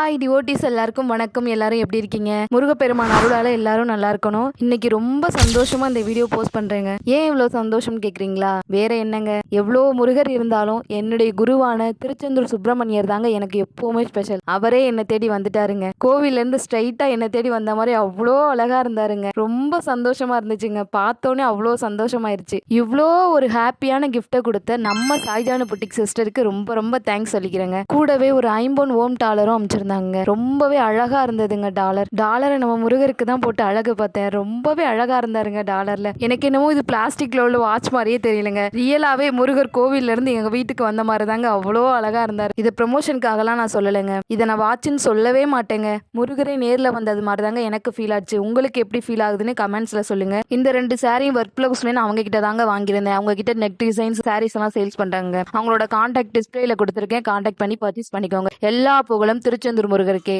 Hi devotees எல்லாருக்கும் வணக்கம். எல்லாரும் எப்படி இருக்கீங்க? முருகப்பெருமான் அருளால எல்லாரும் நல்லா இருக்கணும். இன்னைக்கு ரொம்ப சந்தோஷமா இந்த வீடியோ போஸ்ட் பண்றேங்க. ஏன் இவ்வளவு சந்தோஷம் கேக்குறீங்களா? வேற என்னங்க, எவ்வளோ முருகர் இருந்தாலும் என்னுடைய குருவான திருச்செந்தூர் சுப்பிரமணியர் தாங்க எனக்கு எப்பவுமே ஸ்பெஷல். அவரே என்னை தேடி வந்துட்டாருங்க. கோவில்ல இருந்து ஸ்ட்ரைட்டா என்னை தேடி வந்த மாதிரி அவ்வளோ அழகா இருந்தாருங்க. ரொம்ப சந்தோஷமா இருந்துச்சுங்க. பார்த்தோன்னே அவ்வளோ சந்தோஷமாயிருச்சு. இவ்வளோ ஒரு ஹாப்பியான கிஃப்டை கொடுத்த நம்ம சாய்ஜானு புட்டிக் சிஸ்டருக்கு ரொம்ப ரொம்ப தேங்க்ஸ் சொல்லிக்கிறேங்க. கூடவே ஒரு 50 ஓம் டாலரும் அமைச்சிருந்தாங்க. ரொம்பவே அழகா இருந்ததுங்க. டாலரை நம்ம முருகருக்கு தான் போட்டு அழகு பார்த்தேன். ரொம்பவே அழகா இருந்தாருங்க டாலர்ல. எனக்கு என்னமோ இது பிளாஸ்டிக்ல உள்ள வாட்ச் மாதிரியே தெரியலங்க. ரியலாவே முருகர் கோவில்ல இருந்து எங்க வீட்டுக்கு வந்த மாதிரி தாங்க அவ்வளோ அழகா இருந்தார். இது ப்ரமோஷனுக்காகலாம் நான் சொல்லலைங்க. இதை நான் வாட்ச்னு சொல்லவே மாட்டேங்க. முருகரே நேர்ல வந்தது மாதிரி தாங்க எனக்கு ஃபீல் ஆச்சு. உங்களுக்கு எப்படி ஃபீல் ஆகுதுன்னு கமெண்ட்ஸ்ல சொல்லுங்க. இந்த 2 சாரியும் ஒர்க் பிளவுஸ்மே நான் அவங்க கிட்ட தாங்க வாங்கியிருந்தேன். அவங்க கிட்ட நெக் டிசைன்ஸ் சாரீஸ் எல்லாம் சேல்ஸ் பண்றாங்க. அவங்களோட கான்டாக்ட் டிஸ்பிளேல கொடுத்துருக்கேன். கான்டாக்ட் பண்ணி பர்ச்சேஸ் பண்ணிக்கோங்க. எல்லா புகழும் திருச்செந்தூர் முருகருக்கே.